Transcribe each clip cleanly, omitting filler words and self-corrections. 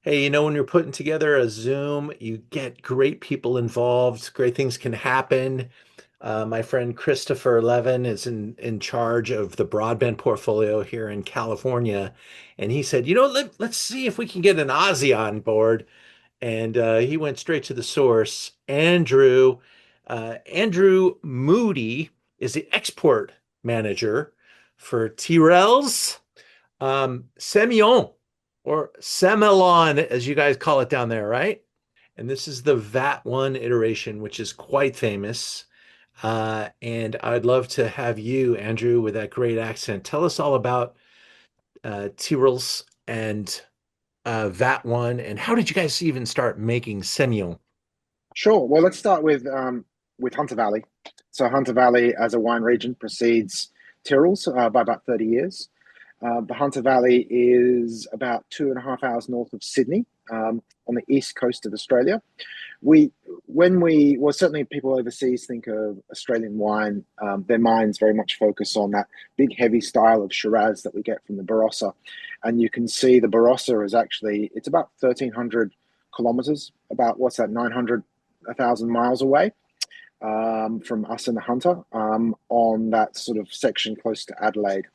Hey, when you're putting together a Zoom, you get great people involved, great things can happen. My friend Christopher Levin is in charge of the broadband portfolio here in California. And he said, let's see if we can get an Aussie on board. And he went straight to the source. Andrew Moody is the export manager for Tyrrell's Semillon or Semelon, as you guys call it down there, right? And this is the VAT1 iteration, which is quite famous. And I'd love to have you, Andrew, with that great accent. Tell us all about Tyrrell's and VAT1, and how did you guys even start making Semillon? Sure. Well, let's start with Hunter Valley. So Hunter Valley, as a wine region, precedes Tyrrell's by about 30 years. The Hunter Valley is about 2.5 hours north of Sydney, on the east coast of Australia. We, well, certainly people overseas think of Australian wine, their minds very much focus on that big, heavy style of Shiraz that we get from the Barossa. And you can see the Barossa is actually, it's about 1,300 kilometers, about what's that, 900, 1,000 miles away from us in the Hunter, on that sort of section close to Adelaide.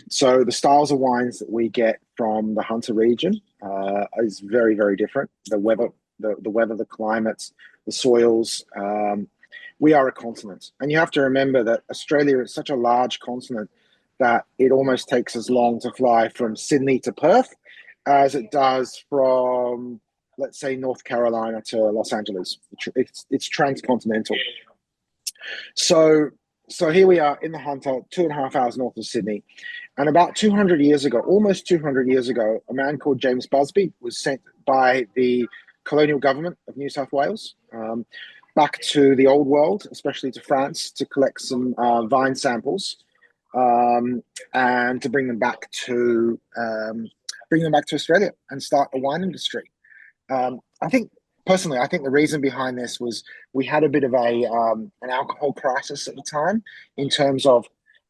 So the styles of wines that we get from the Hunter region is very, very different. The weather, the climates, the soils. We are a continent, and you have to remember that Australia is such a large continent that it almost takes as long to fly from Sydney to Perth as it does from, let's say, North Carolina to Los Angeles. It's transcontinental. So so here we are in the Hunter, 2.5 hours north of Sydney. And about 200 years ago, almost 200 years ago, a man called James Busby was sent by the colonial government of New South Wales, back to the old world, especially to France, to collect some vine samples, and to bring them back to Australia and start a wine industry. I think personally, I think the reason behind this was we had a bit of an alcohol crisis at the time, in terms of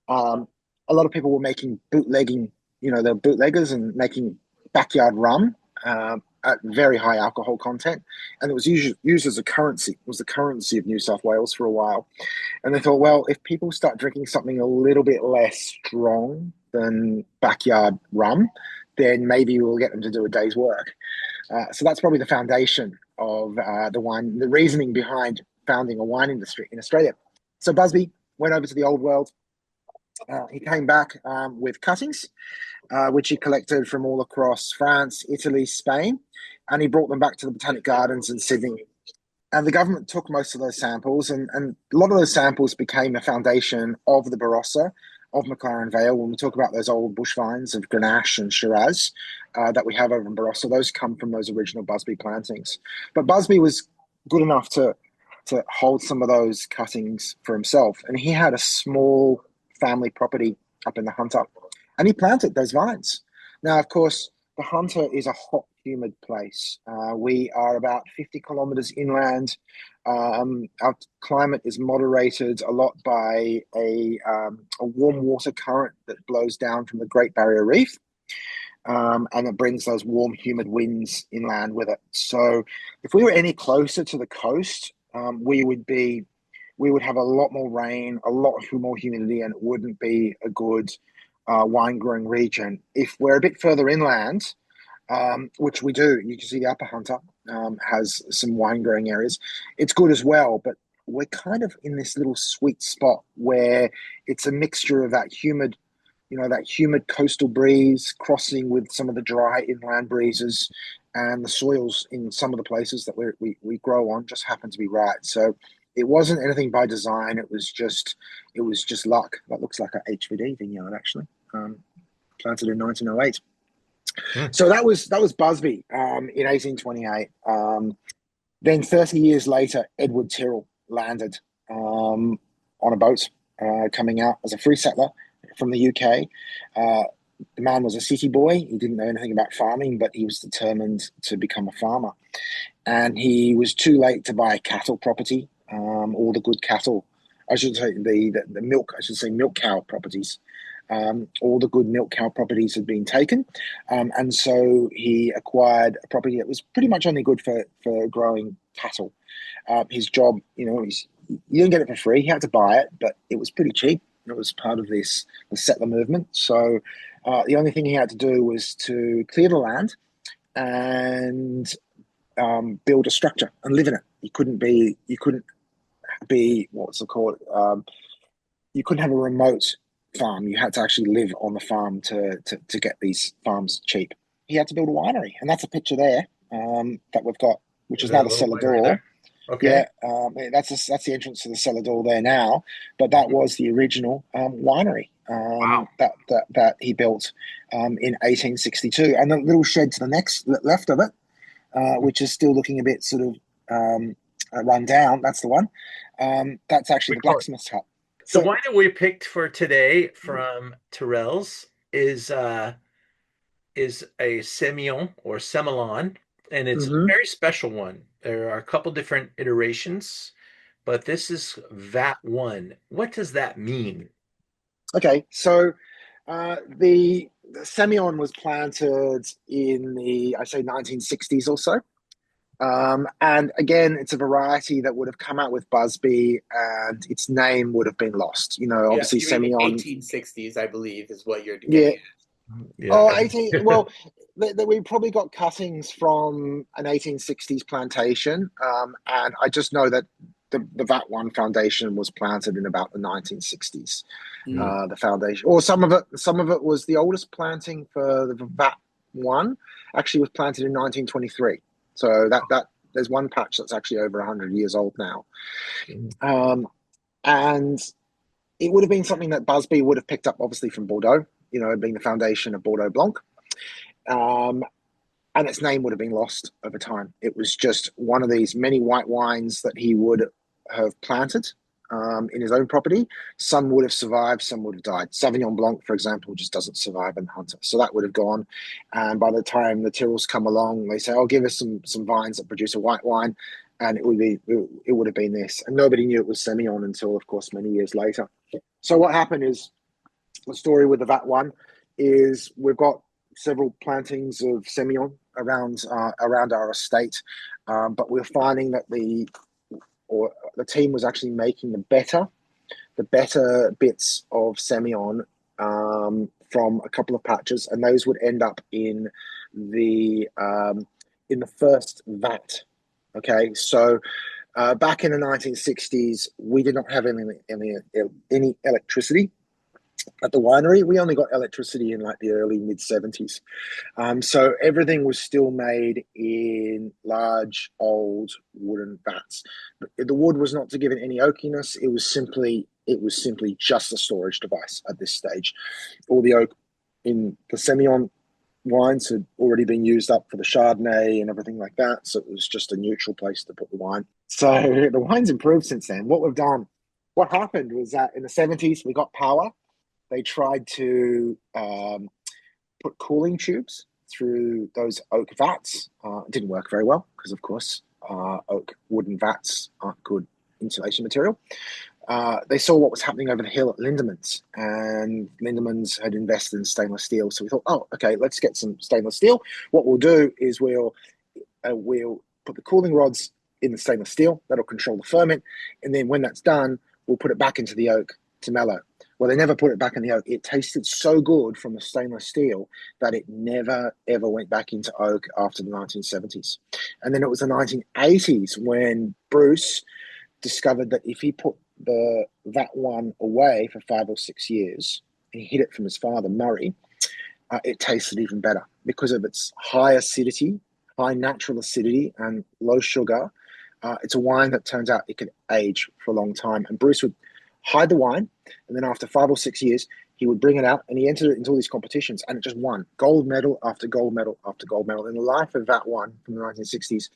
um, a lot of people were making bootlegging, they're bootleggers and making backyard rum at very high alcohol content, and it was used as a currency. It was the currency of New South Wales for a while, and they thought, well, if people start drinking something a little bit less strong than backyard rum, then maybe we'll get them to do a day's work. So that's probably the foundation of the reasoning behind founding a wine industry in Australia. So Busby went over to the old world. He came back with cuttings, which he collected from all across France, Italy, Spain, and he brought them back to the Botanic Gardens in Sydney. And the government took most of those samples, and a lot of those samples became the foundation of the Barossa, of McLaren Vale. When we talk about those old bush vines of Grenache and Shiraz that we have over in Barossa, those come from those original Busby plantings. But Busby was good enough to hold some of those cuttings for himself, and he had a small family property up in the Hunter, and he planted those vines. Now, of course, the Hunter is a hot, humid place. We are about 50 kilometers inland. Our climate is moderated a lot by a warm water current that blows down from the Great Barrier Reef, and it brings those warm, humid winds inland with it. So, if we were any closer to the coast, we would have a lot more rain, a lot more humidity, and it wouldn't be a good wine growing region. If we're a bit further inland, which we do. You can see the Upper Hunter has some wine growing areas. It's good as well, but we're kind of in this little sweet spot where it's a mixture of that humid coastal breeze crossing with some of the dry inland breezes, and the soils in some of the places that we grow on just happen to be right. So it wasn't anything by design. It was just luck. That looks like a HVD vineyard actually, planted in 1908. Hmm. So that was Busby in 1828. Then 30 years later, Edward Tyrrell landed on a boat, coming out as a free settler from the UK. Uh, the man was a city boy. He didn't know anything about farming, but he was determined to become a farmer. And he was too late to buy cattle property, all the good cattle. I should say the milk. I should say milk cow properties. All the good milk cow properties had been taken, and so he acquired a property that was pretty much only good for growing cattle. His job, you didn't get it for free. He had to buy it, but it was pretty cheap. It was part of the settler movement. So the only thing he had to do was to clear the land and build a structure and live in it. You couldn't be what's it called? You couldn't have a remote farm. You had to actually live on the farm to get these farms cheap. He had to build a winery, and that's a picture there that we've got, which Is is there now a the little cellar winery door. there? Okay. Yeah, that's the entrance to the cellar door there now, but that Mhm. was the original winery Wow. that he built in 1862, and the little shed to the next left of it, which is still looking a bit sort of run down. That's the one. That's actually We the call it. blacksmith's hut. The So, wine that we picked for today from Tyrrell's is a Semillon or Semillon, and it's a mhm. very special one. There are a couple different iterations, but this is VAT 1. What does that mean? Okay, so the Semillon was planted in the I say 1960s or so. And again, it's a variety that would have come out with Busby, and its name would have been lost. Yeah, Obviously, you mean Semillon. 1860s, I believe, is what you're Yeah. getting at. Yeah. Oh, 18. Well, we probably got cuttings from an 1860s plantation. And I just know that the VAT1 foundation was planted in about the 1960s. Mm. The foundation, or some of it was the oldest planting for the VAT1 actually was planted in 1923. So that there's one patch that's actually over 100 years old now. Um, and it would have been something that Busby would have picked up, obviously, from Bordeaux, being the foundation of Bordeaux Blanc. Um, and its name would have been lost over time. It was just one of these many white wines that he would have planted in his own property. Some would have survived, some would have died. Sauvignon Blanc, for example, just doesn't survive in Hunter. So that would have gone. And by the time the Tyrrells come along, they say, "Oh, give us some vines that produce a white wine." And it would have been this. And nobody knew it was Semillon until, of course, many years later. So what happened is the story with the VAT1 is we've got several plantings of Semillon around our estate, but we're finding that the team was actually making the better bits of Semillon from a couple of patches, and those would end up in the first VAT. Okay, so back in the 1960s, we did not have any electricity at the winery. We only got electricity in like the early mid 70s. So everything was still made in large old wooden vats. But the wood was not to give it any oakiness. It was simply just a storage device at this stage. All the oak in the Semillon wines had already been used up for the Chardonnay and everything like that. So it was just a neutral place to put the wine. So the wine's improved since then. What happened was that in the 70s, we got power. They tried to put cooling tubes through those oak vats. It didn't work very well because, of course, oak wooden vats aren't good insulation material. They saw what was happening over the hill at Lindeman's, and Lindeman's had invested in stainless steel. So we thought, oh, okay, let's get some stainless steel. What we'll do is we'll put the cooling rods in the stainless steel. That'll control the ferment, and then when that's done, we'll put it back into the oak to mellow. Well, they never put it back in the oak. It tasted so good from the stainless steel that it never, ever went back into oak after the 1970s. And then it was the 1980s when Bruce discovered that if he put the VAT1 away for 5 or 6 years, he hid it from his father, Murray, it tasted even better because of its high acidity, high natural acidity, and low sugar. It's a wine that turns out it could age for a long time. And Bruce would hide the wine, and then after 5 or 6 years, he would bring it out, and he entered it into all these competitions, and it just won gold medal after gold medal after gold medal. In the life of VAT1 from the 1960s,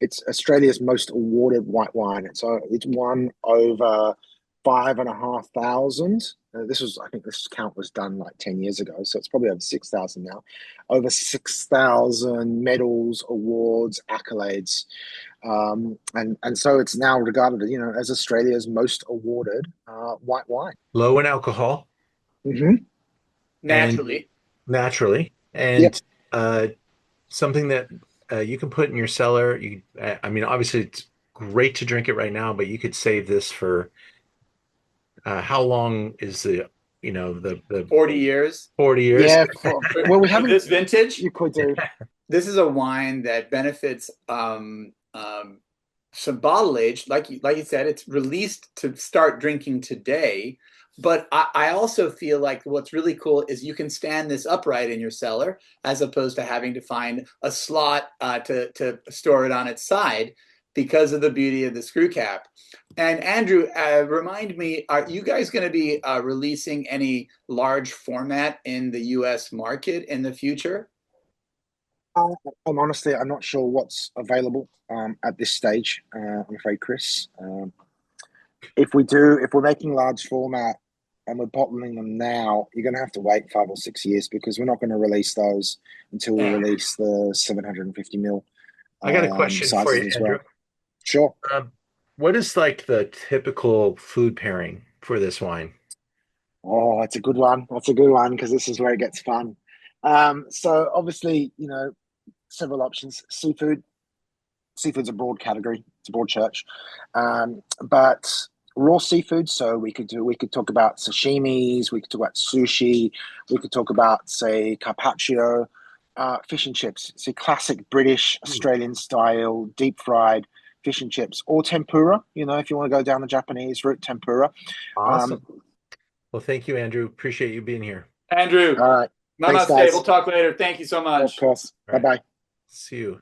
it's Australia's most awarded white wine. It's won over 5,500. I think this count was done like 10 years ago, so it's probably over 6,000 now. Over 6,000 medals, awards, accolades, and so it's now regarded, as Australia's most awarded white wine. Low in alcohol. Mm-hmm. and Naturally. naturally, Yep. and something that you can put in your cellar. I mean, obviously, it's great to drink it right now, but you could save this for how long is the 40 years. 40 years? Yeah. For, Well, we for haven't. this vintage, You could do. this is a wine that benefits some bottle age. Like you said, it's released to start drinking today. But I also feel like what's really cool is you can stand this upright in your cellar as opposed to having to find a slot to store it on its side because of the beauty of the screw cap. And Andrew, remind me, are you guys going to be releasing any large format in the US market in the future? I'm not sure what's available at this stage. I'm afraid, Chris. If we do, if we're making large format and we're bottling them now, you're going to have to wait 5 or 6 years because we're not going to release those until we Yeah. release the 750 mil I got a question for sizes you, as Andrew. well. Sure. What is like the typical food pairing for this wine? Oh, it's a good one. That's a good one because this is where it gets fun. So obviously, several options. Seafood. Seafood's a broad category. It's a broad church. But raw seafood. So we could talk about sashimis. We could talk about sushi. We could talk about say carpaccio, fish and chips. So classic British Ooh, Australian style deep fried fish and chips or tempura. If you want to go down the Japanese route, tempura. awesome. Um, Well, thank you, Andrew. Appreciate you being here. Andrew, all right. Thanks, namaste. We'll guys. talk later. Thank you so Of much. course. All Bye right. bye. See you.